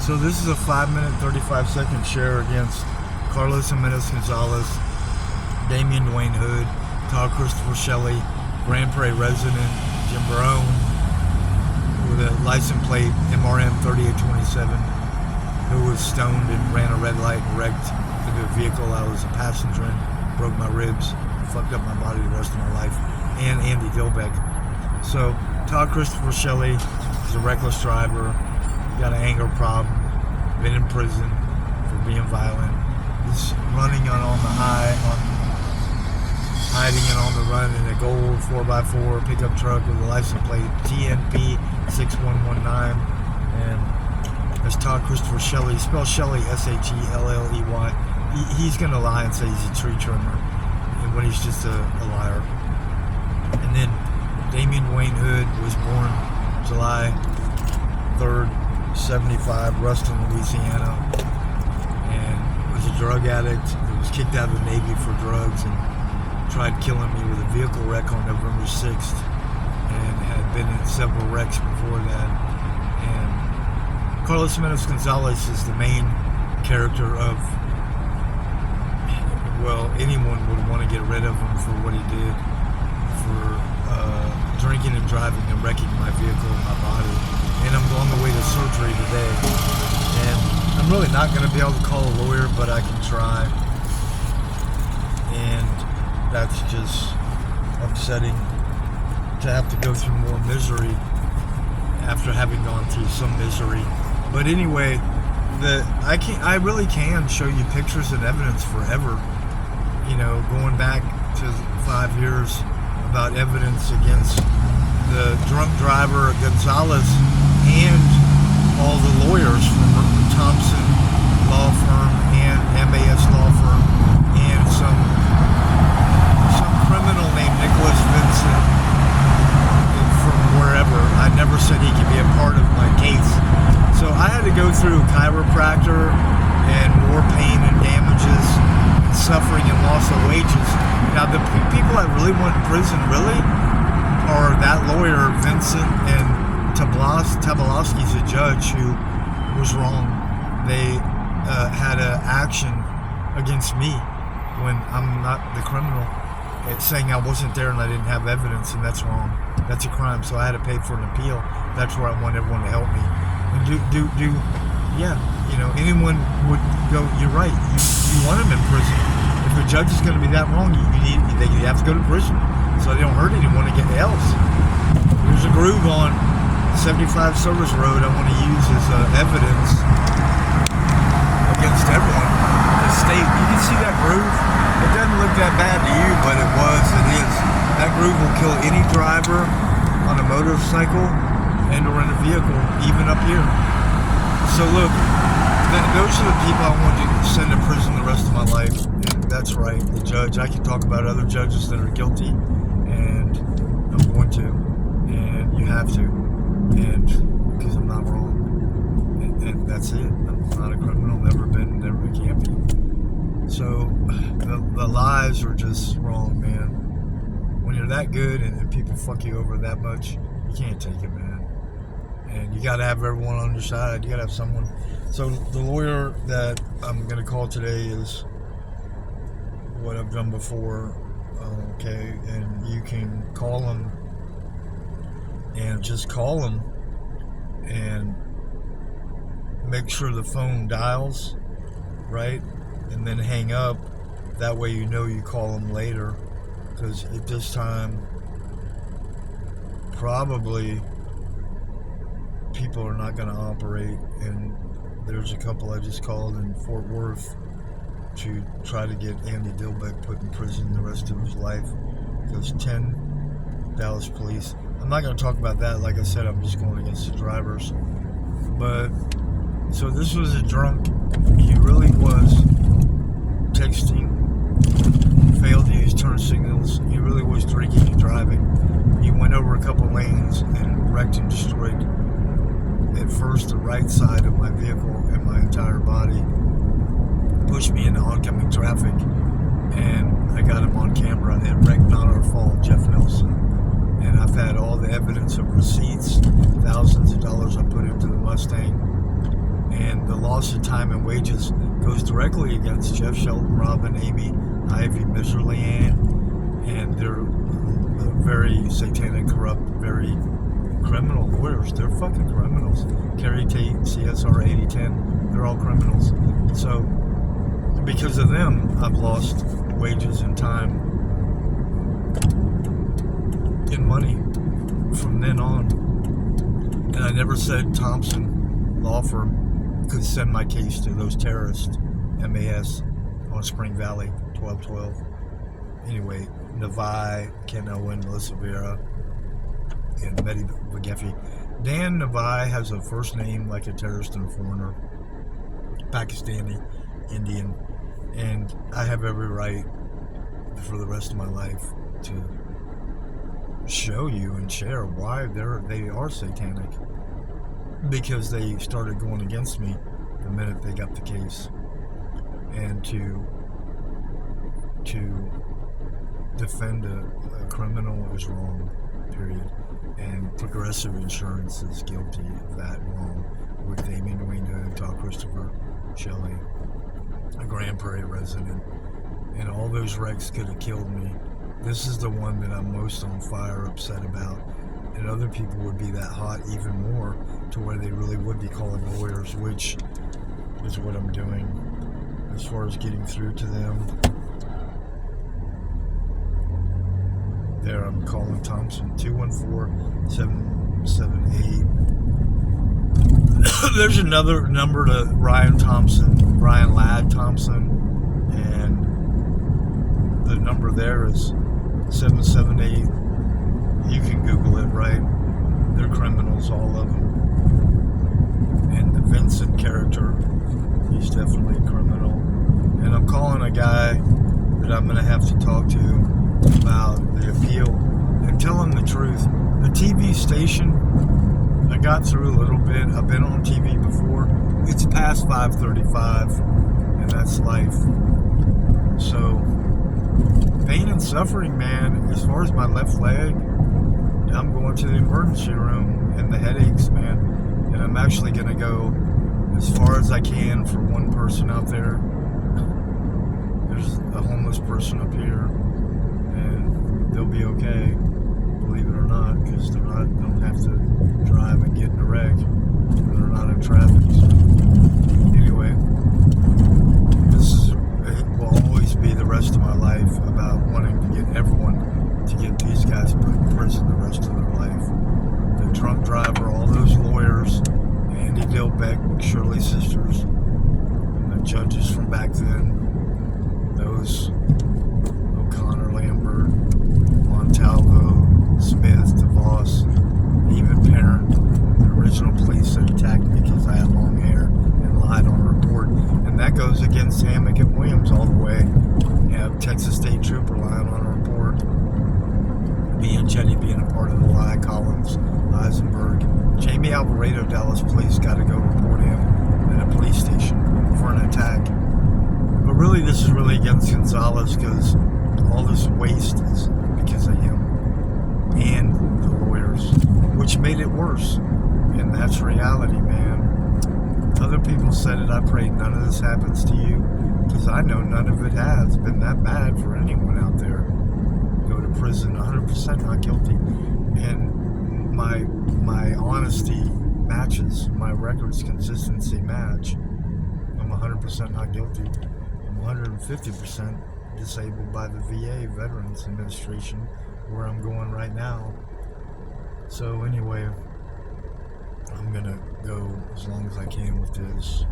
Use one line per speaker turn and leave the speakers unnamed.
So this is a 5-minute, 35-second share against Carlos Jimenez Gonzalez, Damian Dwayne Hood, Todd Christopher Shelley, Grand Prairie resident Jim Barone, with a license plate MRM 3827, who was stoned and ran a red light and wrecked into a vehicle I was a passenger in, broke my ribs, fucked up my body the rest of my life, and Andy Dilbeck. So Todd Christopher Shelley is a reckless driver. Got an anger problem, been in prison for being violent. He's running on the hiding and on the run in a gold 4x4 pickup truck with a license plate TNP 6119. And that's Todd Christopher Shelley. Spell Shelley S-H-E-L-L-E-Y. He's gonna lie and say he's a tree trimmer, and when he's just a liar. And then Damian Dwayne Hood was born July 3rd, 75, Ruston, Louisiana, and was a drug addict. He was kicked out of the Navy for drugs and tried killing me with a vehicle wreck on November 6th, and had been in several wrecks before that. And Carlos Jimenez Gonzalez is the main character of, well, anyone would want to get rid of him for what he did, for drinking and driving and wrecking my vehicle and my body. And I'm on the way to surgery today. And I'm really not going to be able to call a lawyer, but I can try. And that's just upsetting to have to go through more misery after having gone through some misery. But anyway, I really can show you pictures and evidence forever. You know, going back to 5 years about evidence against the drunk driver Gonzalez and all the lawyers from Thompson Law Firm and MAS Law Firm and some criminal named Nicholas Vincent from wherever. I never said he could be a part of my case. So I had to go through chiropractor and more pain and damages and suffering and loss of wages. Now the people that really want prison really are that lawyer Vincent and Tabalowski's a judge who was wrong. They had an action against me when I'm not the criminal. It's saying I wasn't there and I didn't have evidence, and that's wrong. That's a crime. So I had to pay for an appeal. That's where I want everyone to help me. And yeah, you know, anyone would go, you're right. You want them in prison. If a judge is going to be that wrong, they have to go to prison so they don't hurt anyone else. There's a groove on 75 Service Road I want to use as evidence against everyone. The state, you can see that groove. It doesn't look that bad to you, but it is. That groove will kill any driver on a motorcycle and or in a vehicle, even up here. So look, those are the people I want to send to prison the rest of my life. And that's right, the judge. I can talk about other judges that are guilty, and I'm going to, and you have to, and because I'm not wrong, and that's it. I'm not a criminal, never been, never can be. So the lies are just wrong, man. When you're that good and people fuck you over that much, you can't take it, man. And you got to have everyone on your side. You got to have someone. So the lawyer that I'm going to call today is what I've done before, okay? And you can call him and just call him and make sure the phone dials, right? And then hang up. That way you know you call him later. Because at this time, probably people are not going to operate, and there's a couple I just called in Fort Worth to try to get Andy Dilbeck put in prison the rest of his life. There's 10 Dallas police. I'm not going to talk about that. Like I said, I'm just going against the drivers. But so this was a drunk. He really was texting, failed to use turn signals. He really was drinking and driving. He went over a couple lanes and wrecked and destroyed at first the right side of my vehicle and my entire body, pushed me into oncoming traffic, and I got him on camera. And wrecked Not Our Fault, Jeff Nelson. And I've had all the evidence of receipts, thousands of dollars I put into the Mustang, And the loss of time and wages goes directly against Jeff Shelton, Robin, Amy, Ivy, Miserly Ann, and they're very satanic, corrupt, very criminal lawyers. They're fucking criminals. Carrie Tate, CSR 8010, they're all criminals. So because of them, I've lost wages and time and money from then on. And I never said Thompson Law Firm could send my case to those terrorists, MAS, on Spring Valley, 1212. Anyway, Navai, Ken Owen, Melissa Vera, and Mehdi Bagefi. Dan Navai has a first name like a terrorist and a foreigner, Pakistani, Indian, and I have every right for the rest of my life to show you and share why they are satanic, because they started going against me the minute they got the case, and to defend a criminal is wrong, period. And Progressive Insurance is guilty of that wrong, with Damien Wayne and Todd Christopher Shelley, a Grand Prairie resident, and all those wrecks could have killed me. This is the one that I'm most on fire, upset about, and other people would be that hot even more, to where they really would be calling lawyers, which is what I'm doing as far as getting through to them. There, I'm calling Thompson, 214-778. There's another number to Ryan Ladd Thompson, and the number there is 778. You can Google it, right? They're criminals, all of them. And the Vincent character, he's definitely a criminal. And I'm calling a guy that I'm going to have to talk to about the appeal and tell him the truth. The TV station, I got through a little bit. I've been on TV before. It's past 5:35, and that's life. So, pain and suffering, man. As far as my left leg, I'm going to the emergency room, and the headaches, man. And I'm actually going to go as far as I can for one person out there. There's a homeless person up here, and they'll be okay, believe it or not, because they don't have to drive and get in a wreck. They're not in traffic. So. Anyway, it will always be the rest of my life about wanting to get everyone to get these guys put in prison the rest of their life. The drunk driver, all those lawyers, Andy Dilbeck, Shirley Sisters, and the judges from back then, those O'Connor, Lambert, Montalvo, Smith, DeVos, even Parent, the original police that attacked me because I had long hair and lied on a report. And that goes against Hammock and Williams all the way. You have Texas State Trooper lying on a report. Me and Jetty being a part of the lie, Collins, Eisenberg. Jamie Alvarado, Dallas police, got to go report him at a police station for an attack. But really, this is really against Gonzalez, because all this waste is because of him and the lawyers, which made it worse. And that's reality, man. Other people said it. I pray none of this happens to you, because I know none of it has been that bad for anyone out there. Go to prison, 100% not guilty. And my honesty matches, my record's consistency match. I'm 100% not guilty. I'm 150% disabled by the VA, Veterans Administration, where I'm going right now. So anyway, I'm gonna go as long as I can with this.